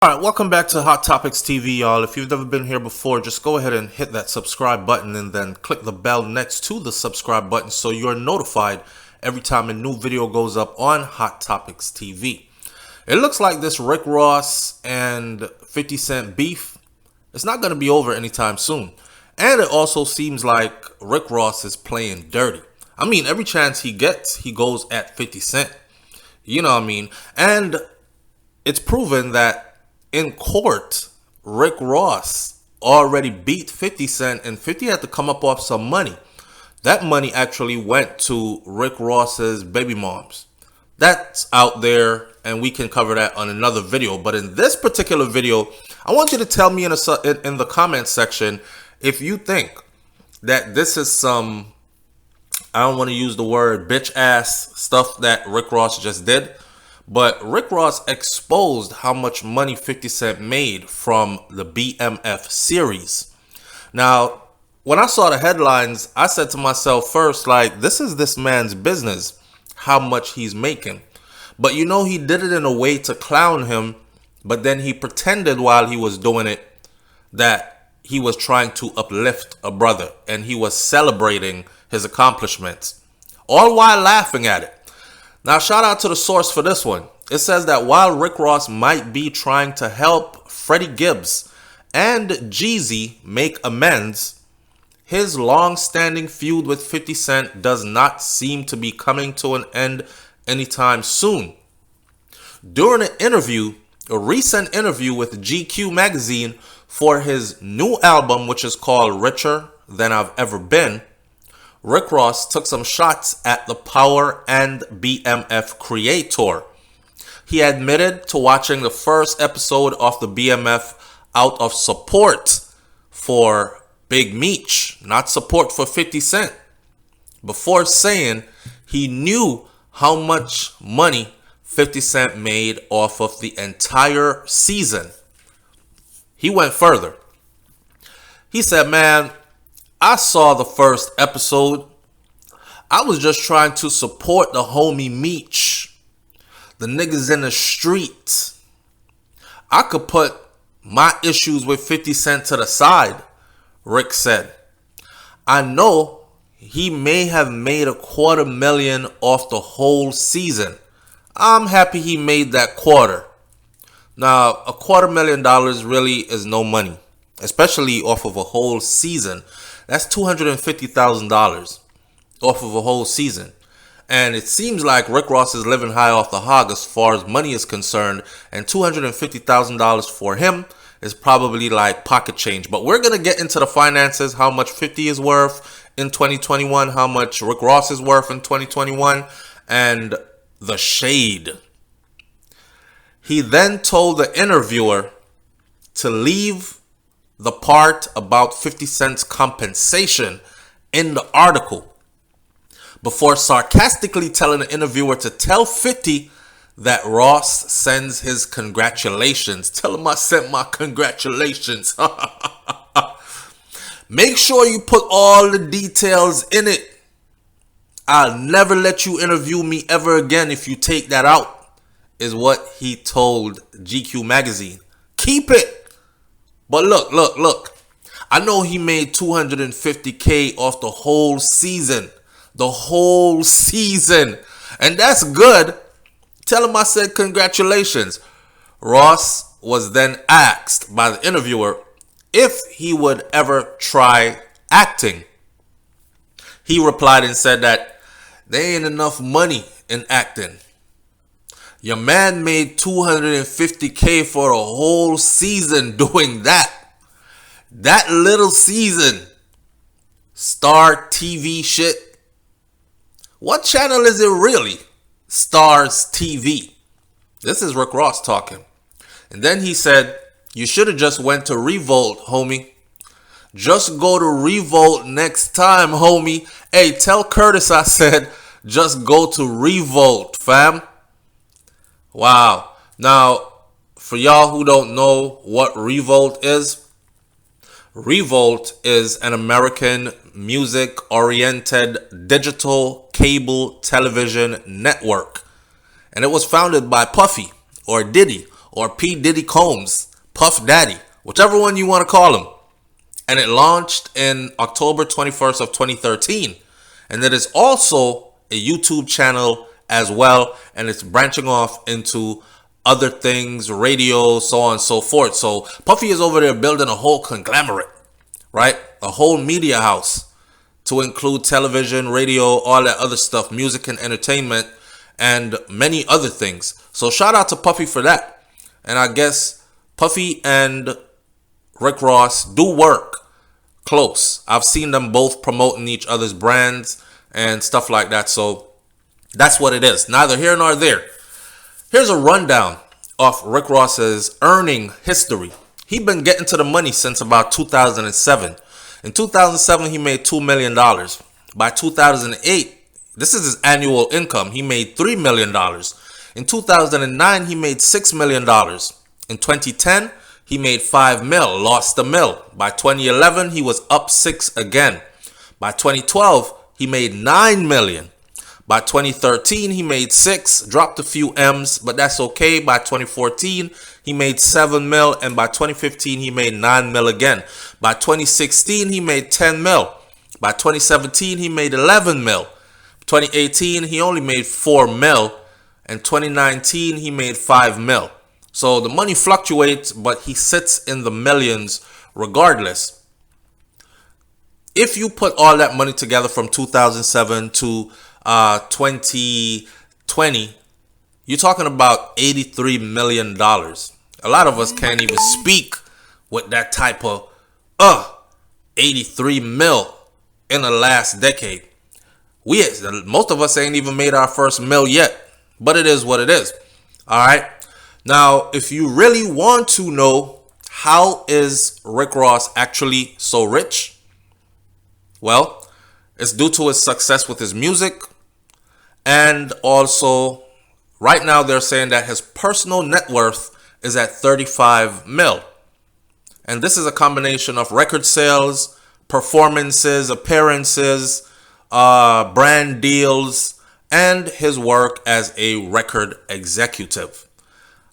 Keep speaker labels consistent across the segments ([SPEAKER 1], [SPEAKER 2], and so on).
[SPEAKER 1] Alright, welcome back to Hot Topics TV, y'all. If you've never been here before, just go ahead and hit that subscribe button and then click the bell next to the subscribe button so you're notified every time a new video goes up on Hot Topics TV. It looks like this Rick Ross and 50 Cent beef, it's not going to be over anytime soon. And it also seems like Rick Ross is playing dirty. I mean, every chance he gets, he goes at 50 Cent. You know what I mean? And it's proven that in court, Rick Ross already beat 50 Cent, and 50 had to come up off some money. That money actually went to Rick Ross's baby moms. That's out there, and we can cover that on another video. But in this particular video, I want you to tell me in the comments section if you think that this is some, I don't want to use the word bitch ass stuff that Rick Ross just did. But Rick Ross exposed how much money 50 Cent made from the BMF series. Now, when I saw the headlines, I said to myself first, like, this is this man's business, how much he's making. But you know, he did it in a way to clown him, but then he pretended while he was doing it that he was trying to uplift a brother and he was celebrating his accomplishments, all while laughing at it. Now, shout out to the source for this one. It says that while Rick Ross might be trying to help Freddie Gibbs and Jeezy make amends, his long-standing feud with 50 Cent does not seem to be coming to an end anytime soon. During a recent interview with GQ magazine for his new album, which is called Richer Than I've Ever Been, Rick Ross took some shots at the Power and BMF creator. He admitted to watching the first episode of the BMF out of support for Big Meech, not support for 50 Cent, before saying he knew how much money 50 Cent made off of the entire season. He went further. He said, man, I saw the first episode. I was just trying to support the homie Meech, the niggas in the street. I could put my issues with 50 Cent to the side, Rick said. I know he may have made $250,000 off the whole season. I'm happy he made that quarter. Now, $250,000 really is no money, especially off of a whole season. That's $250,000 off of a whole season. And it seems like Rick Ross is living high off the hog as far as money is concerned. And $250,000 for him is probably like pocket change. But we're going to get into the finances, how much 50 is worth in 2021, how much Rick Ross is worth in 2021, and the shade. He then told the interviewer to leave the part about 50 Cent's compensation in the article before sarcastically telling the interviewer to tell 50 that Ross sends his congratulations. Tell him I sent my congratulations. Make sure you put all the details in it. I'll never let you interview me ever again if you take that out, is what he told GQ magazine. Keep it. But look. I know he made $250K off the whole season. The whole season. And that's good. Tell him I said congratulations. Ross was then asked by the interviewer if he would ever try acting. He replied and said that there ain't enough money in acting. Your man made $250K for a whole season doing that. That little season. Star TV shit. What channel is it really? Starz TV. This is Rick Ross talking. And then he said, you should have just went to Revolt, homie. Just go to Revolt next time, homie. Hey, tell Curtis I said, just go to Revolt, fam. Wow. Now, for y'all who don't know what Revolt is an American music-oriented digital cable television network. And it was founded by Puffy, or Diddy, or P. Diddy Combs, Puff Daddy, whichever one you want to call him. And it launched in October 21st of 2013. And it is also a YouTube channel as well. And it's branching off into other things, radio, so on and so forth. So Puffy is over there building a whole conglomerate, right? A whole media house to include television, radio, all that other stuff, music and entertainment, and many other things. So shout out to Puffy for that. And I guess Puffy and Rick Ross do work close. I've seen them both promoting each other's brands and stuff like that. So that's what it is. Neither here nor there. Here's a rundown of Rick Ross's earning history. He's been getting to the money since about 2007. In 2007, he made $2 million. By 2008, this is his annual income. He made $3 million. In 2009, he made $6 million. In 2010, he made $5 million, lost $1 million. By 2011, he was up 6 again. By 2012, he made $9 million. By 2013, he made 6, dropped a few M's, but that's okay. By 2014, he made $7 million, and by 2015, he made $9 million again. By 2016, he made $10 million. By 2017, he made $11 million. 2018, he only made $4 million, and 2019, he made $5 million. So the money fluctuates, but he sits in the millions regardless. If you put all that money together from 2007 to 2020, you're talking about $83 million. A lot of us can't even speak with that type of 83 mil in the last decade. Most of us ain't even made our first mil yet, but it is what it is. All right. Now, if you really want to know how is Rick Ross actually so rich, well, it's due to his success with his music. And also, right now they're saying that his personal net worth is at 35 mil. And this is a combination of record sales, performances, appearances, brand deals, and his work as a record executive.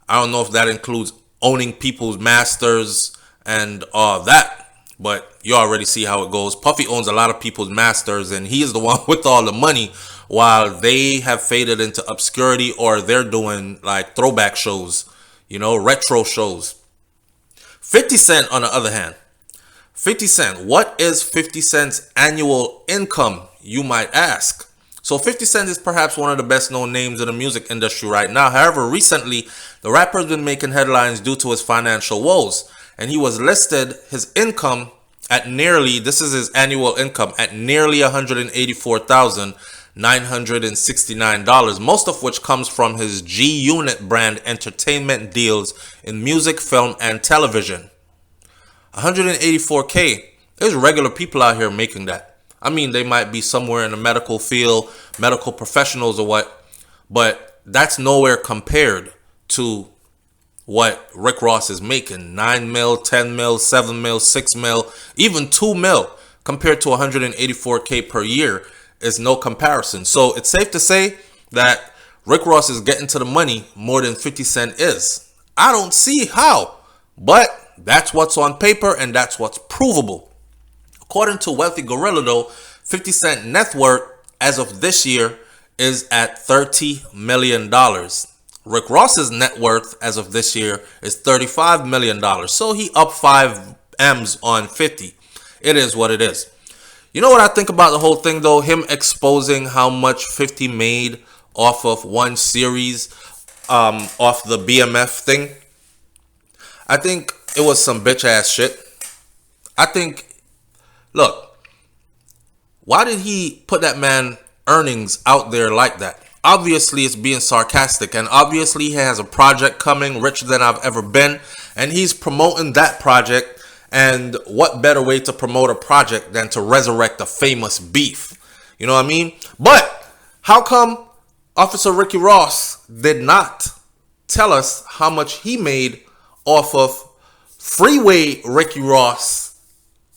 [SPEAKER 1] I don't know if that includes owning people's masters and all that, but you already see how it goes. Puffy owns a lot of people's masters, and he is the one with all the money, while they have faded into obscurity, or they're doing like throwback shows, retro shows. 50 Cent, on the other hand. 50 Cent. What is 50 Cent's annual income, you might ask? So 50 Cent is perhaps one of the best known names in the music industry right now. However, recently, the rapper has been making headlines due to his financial woes. And he was listed his income at nearly, this is his annual income, at nearly $184,969, most of which comes from his G-Unit brand entertainment deals in music, film, and television. 184K. There's regular people out here making that. I mean, they might be somewhere in the medical field, medical professionals or what, but that's nowhere compared to what Rick Ross is making. 9 mil, 10 mil, 7 mil, 6 mil, even 2 mil compared to 184K per year is no comparison. So it's safe to say that Rick Ross is getting to the money more than 50 Cent is. I don't see how, but that's what's on paper and that's what's provable. According to Wealthy Gorilla, though, 50 Cent net worth as of this year is at $30 million. Rick Ross's net worth as of this year is $35 million. So he up 5 M's on 50. It is what it is. You know what I think about the whole thing, though? Him exposing how much 50 made off of one series, off the BMF thing. I think it was some bitch ass shit. Look, why did he put that man earnings out there like that? Obviously, it's being sarcastic, and obviously he has a project coming, Richer Than I've Ever Been, and he's promoting that project. And what better way to promote a project than to resurrect a famous beef? You know what I mean? But how come Officer Ricky Ross did not tell us how much he made off of Freeway Ricky Ross'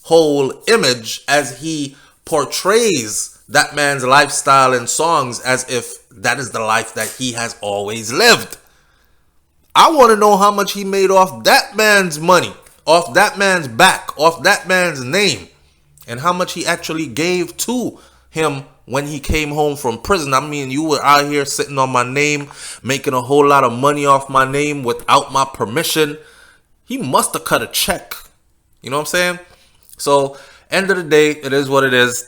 [SPEAKER 1] whole image, as he portrays that man's lifestyle and songs as if that is the life that he has always lived? I want to know how much he made off that man's money, off that man's back, off that man's name, and how much he actually gave to him when he came home from prison. I mean, you were out here sitting on my name, making a whole lot of money off my name without my permission. He must have cut a check. You know what I'm saying? So, end of the day, it is what it is.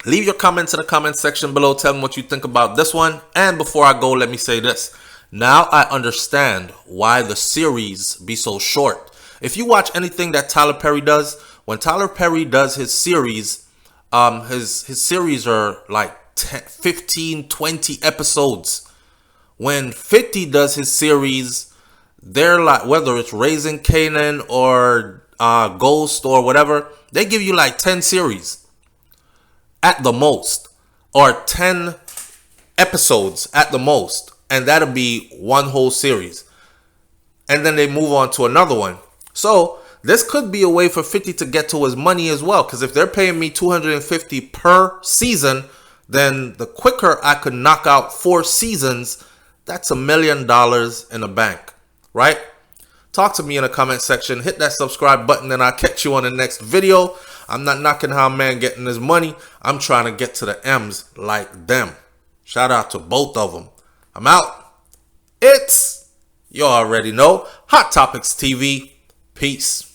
[SPEAKER 1] Leave your comments in the comment section below. Tell me what you think about this one. And before I go, let me say this. Now I understand why the series be so short. If you watch anything that Tyler Perry does, when Tyler Perry does his series, his series are like 10, 15, 20 episodes. When 50 does his series, they're like, whether it's Raising Kanan or Ghost or whatever, they give you like 10 series at the most, or 10 episodes at the most, and that'll be one whole series, and then they move on to another one. So this could be a way for 50 to get to his money as well, because if they're paying me $250 per season, then the quicker I could knock out 4 seasons, that's $1 million in the bank, right? Talk to me in the comment section. Hit that subscribe button, and I'll catch you on the next video. I'm not knocking how a man getting his money. I'm trying to get to the M's like them. Shout out to both of them. I'm out. It's, you already know, Hot Topics TV. Peace.